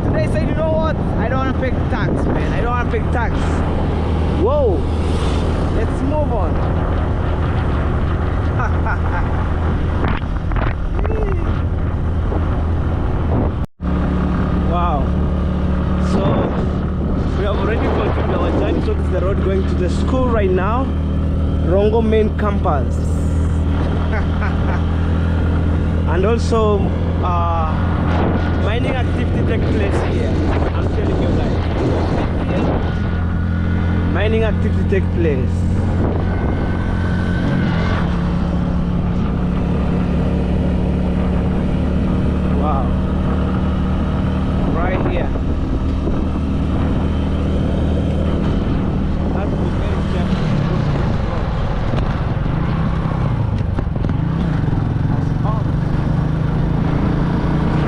Today I said, you know what? I don't want to pay tax, man. I don't want to pay tax. Whoa. Let's move on. Wow. So we have already continued our journey. So this is the road going to the school right now. Rongo main campus. And also mining activity take place here. I'm telling you guys. Mining activity take place. Wow. Right here. Have to be very careful.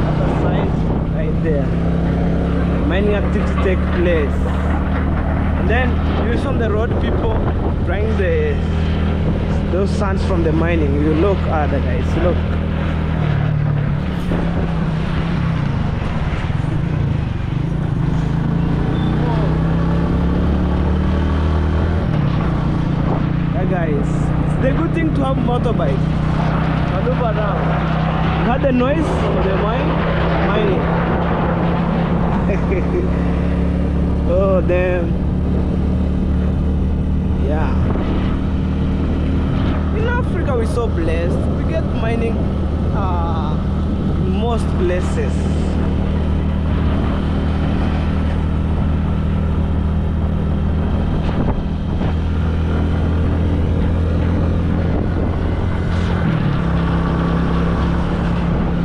Other side right there. Mining activity take place. And then you see on the road people drying those sands from the mining. You look at the guys, look. Yeah guys, it's the good thing to have motorbike. Maneuver around. You heard the noise of the mining. Oh damn. Yeah. In Africa we're so blessed. We get mining in most places.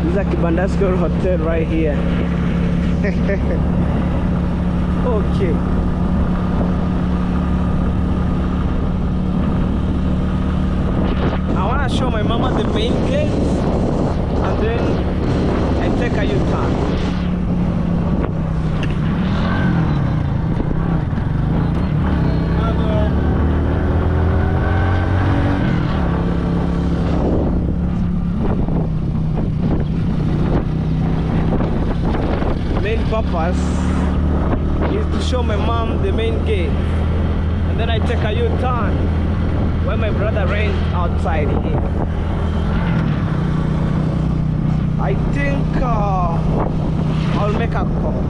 This is a Kibandasko hotel right here. Okay. I want to show my mama the main gate and then I take a U-turn. Main purpose is to show my mom the main gate. and then I take a U-turn where my brother rent outside here. I think I'll make a call.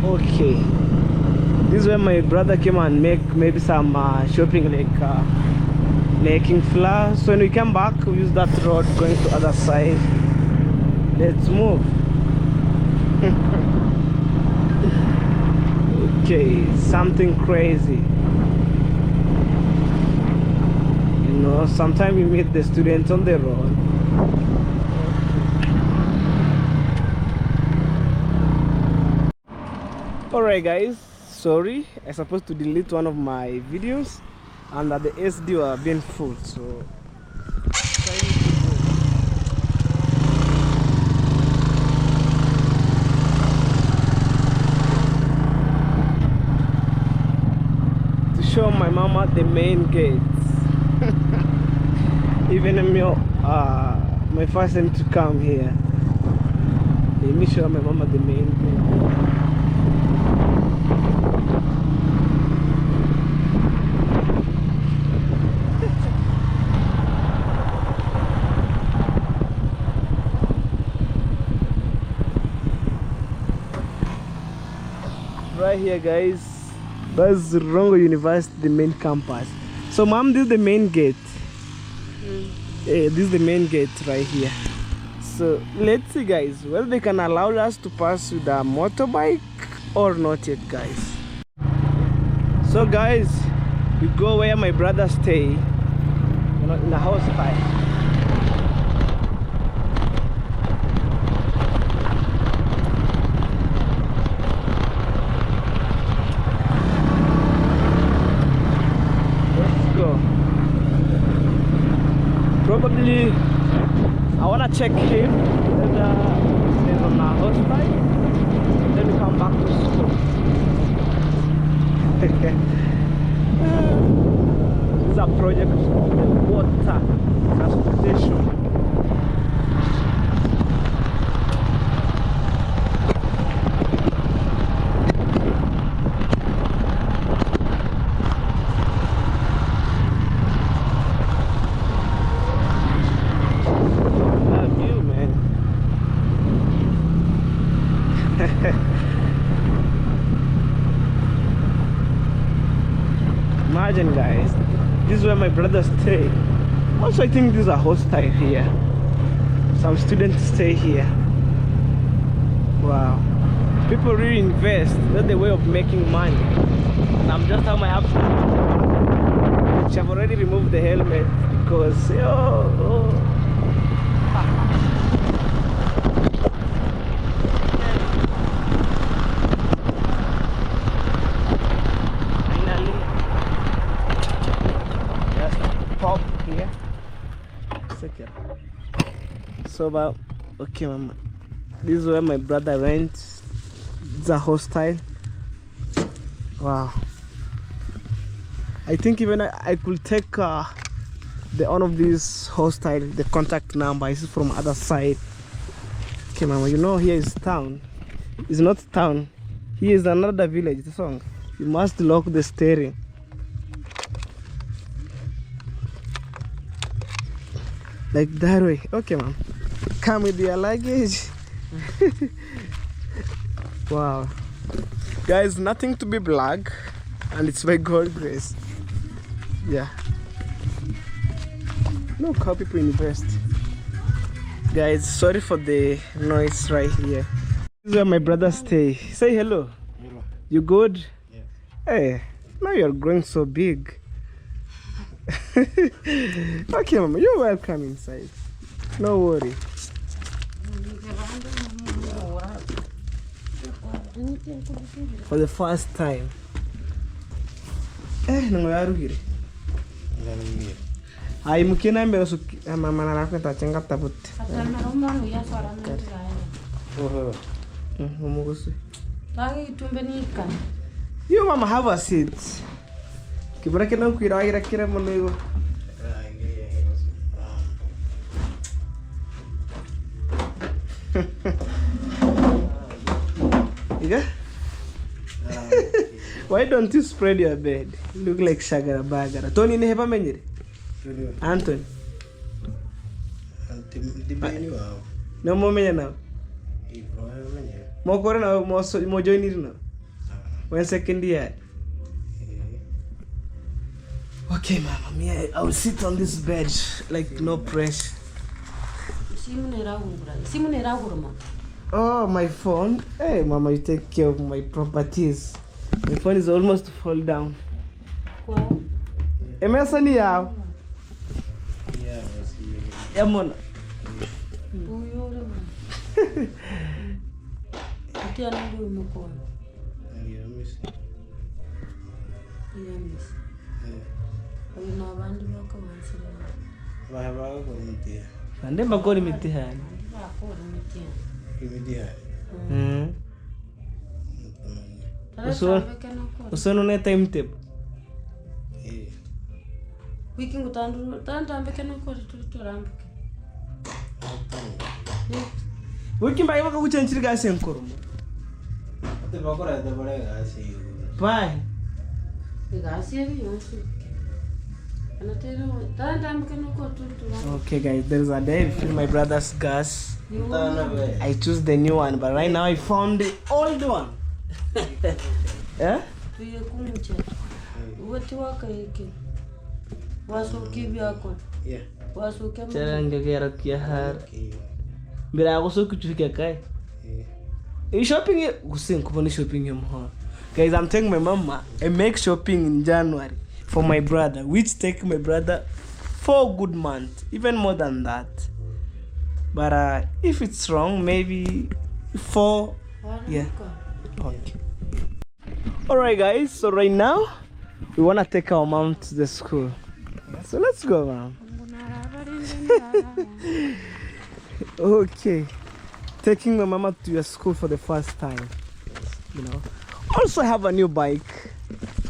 Okay, this is where my brother came and make maybe some shopping, like making flowers. So when we come back, we use that road going to other side. Let's move. Okay, something crazy. You know, sometimes we meet the students on the road. Alright guys, sorry, I supposed to delete one of my videos and the SD were being full, so to show my mama the main gate. Even my first time to come here, let me show my mama the main gate. Right here guys, that's Rongo University, the main campus. So mom, this is the main gate. This is the main gate right here. So let's see guys, whether they can allow us to pass with a motorbike or not yet guys. So guys, we go where my brother stay, you know, in the house fire. Probably I wanna check him whether he's on our hostel, then we come back to school. This is a project of the water transportation. Imagine guys, this is where my brother stay. Also I think this is a hostel here. Some students stay here. Wow, people really invest. That's the way of making money. And I'm just on my afternoon, which I've already removed the helmet because pop here. Second. So about okay mama. This is where my brother rents. It's a hostel. Wow. I think even I could take the one of these hostel, the contact number is from other side. Okay mama, you know here is town. It's not town. Here is another village. The song. You must lock the steering. Like that way. Okay ma'am, come with your luggage. Wow guys, nothing to be black, and it's by God's grace. Yeah, look how people invest. Guys, sorry for the noise right here. This is where my brother stay. Say hello. Hello. You good? Yes. Hey, now you're growing so big. Okay mama, you're welcome inside, no worry. For the first time nangoyarugire ai mukina mbere mama naraketa chenga tabuti you mama, have a seat. Kibra kena kira kira monego. Yeah? Why don't you spread your bed? Look like Shagara Bagara. Tony ne heba menyere? Anthony. No mo menya now. Mo kore na mo join it now. When second year. Okay, mama, me I will sit on this bed like no pressure. Oh, my phone. Hey, mama, you take care of my properties. My phone is almost to fall down. Wow. Emerson, yeah. Yeah, mona. Ande magori mitihani. Usono ne timetable. Wiki ngutandu tandambeke nokori turambike. Wiki mbaye bakakuchenchira gasi enkoro. Ate bakora ate bare gasi. Bye. Gasi eri yonse. Okay guys, there's a day I fill my brother's gas. I choose the new one, but right now I found the old one. Yeah? Yeah. Shopping guys, I'm taking my mama and make shopping in January for my brother, which take my brother 4 good months, even more than that. But if it's wrong, maybe 4. Yeah. Okay. Alright guys, so right now we wanna take our mom to the school. So let's go, mom. Okay. Taking my mama to your school for the first time. You know. Also have a new bike.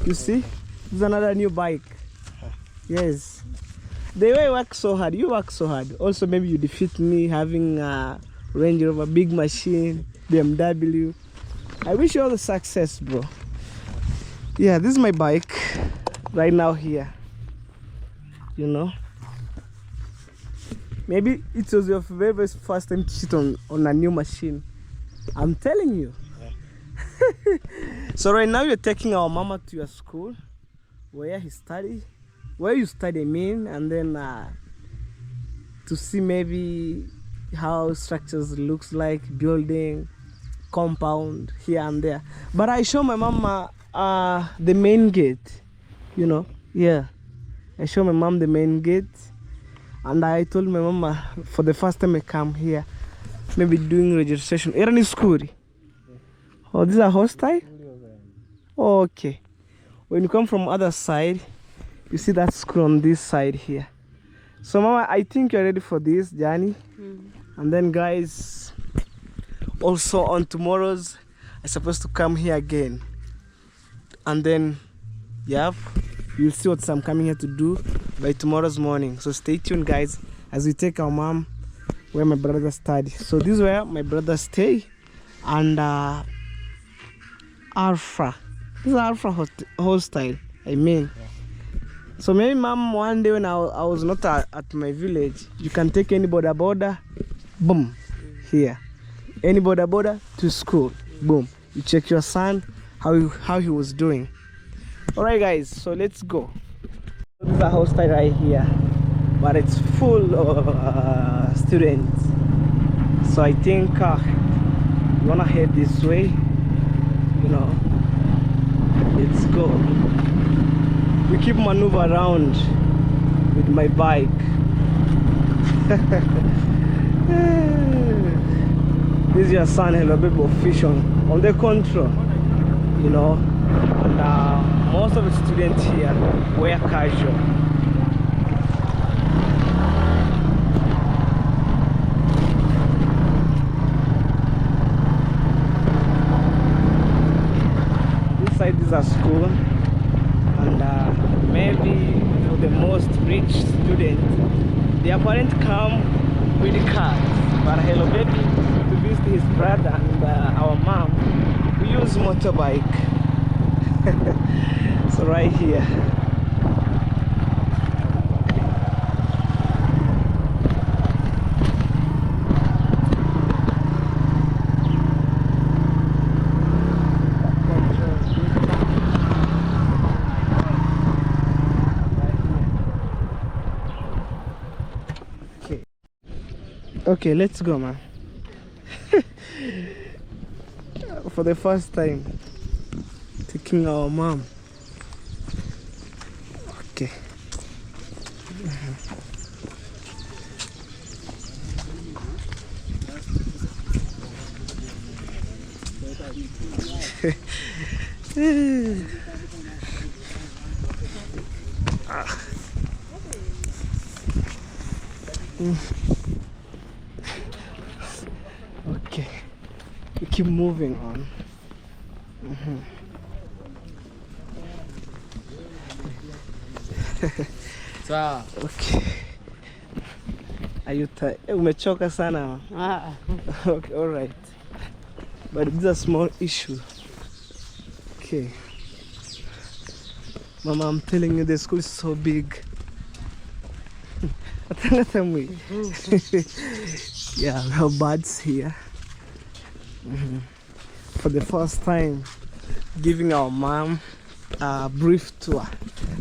You see? There's another new bike. Yes. The way I work so hard, you work so hard. Also maybe you defeat me having a Range Rover, big machine, BMW. I wish you all the success, bro. Yeah, this is my bike right now here. You know. Maybe it was your very, very first time to sit on a new machine. I'm telling you. Yeah. So right now you're taking our mama to your school where you study, I mean, and then to see maybe how structures looks like, building, compound here and there. But I show my mama the main gate, you know. Yeah, I show my mom the main gate, and I told my mama for the first time I come here, maybe doing registration. Erani school. Oh, this is a hostel? Okay. When you come from other side, you see that school on this side here. So mama, I think you're ready for this journey. And then guys, also on tomorrow's I'm supposed to come here again. And then yeah, you'll see what I'm coming here to do by tomorrow's morning. So stay tuned guys as we take our mom where my brother study. So this is where my brother stay, and Alpha. This is Alpha hostel, I mean. Yeah. So maybe mom, one day when I was not at my village, you can take any border, boom, here. Any border to school, boom. You check your son, how he was doing. Alright guys, so let's go. This is a hostel right here, but it's full of students. So I think we wanna head this way, you know. Let's go. We keep maneuver around with my bike. This is your son, hello baby, fish on the control, you know. And most of the students here wear casual. This side is a school, and most rich students. Their parents come with cars. But hello baby, to visit his brother and our mom, we use motorbike. So right here. Okay, let's go, man. For the first time, taking our mom. Okay. Okay, we keep moving on. Sawa. Okay. Are you tired? Umechoka sana. Okay, all right. But it's a small issue. Okay. Mama, I'm telling you, the school is so big. Yeah, we have birds here. For the first time, giving our mom a brief tour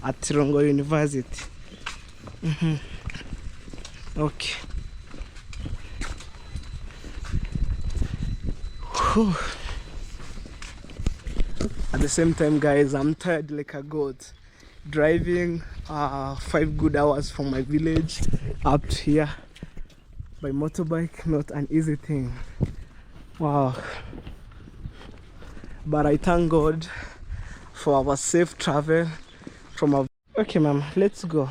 at Rongo University. Okay. Whew. At the same time, guys, I'm tired like a goat. Driving 5 good hours from my village up to here by motorbike, not an easy thing. Wow. But I thank God for our safe travel from our... Okay, ma'am, let's go.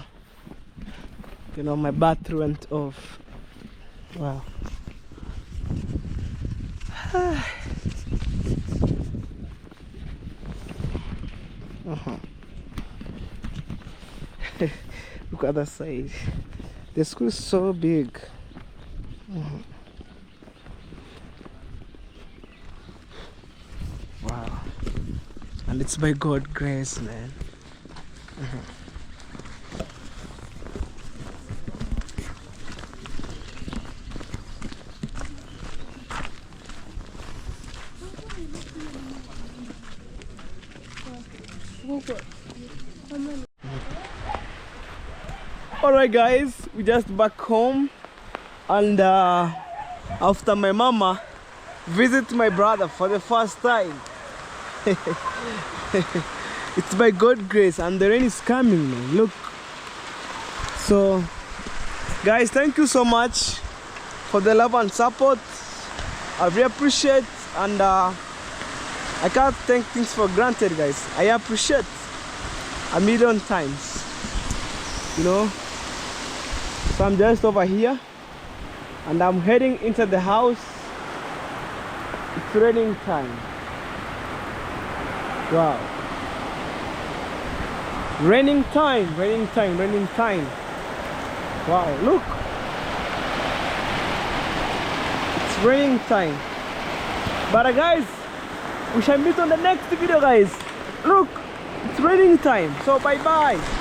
You know, my battery went off. Wow. Look at that side. The school is so big. Wow. And it's by God's grace, man. Alright guys, we just back home, and after my mama visit my brother for the first time. It's by God's grace, and the rain is coming, man. Look. So guys, thank you so much for the love and support. I really appreciate, and I can't take things for granted, guys. I appreciate a million times, you know. So I'm just over here and I'm heading into the house. It's raining time. Wow. Raining time, raining time, raining time. Wow, look. It's raining time. But guys, we shall meet on the next video, guys. Look, it's raining time. So bye bye.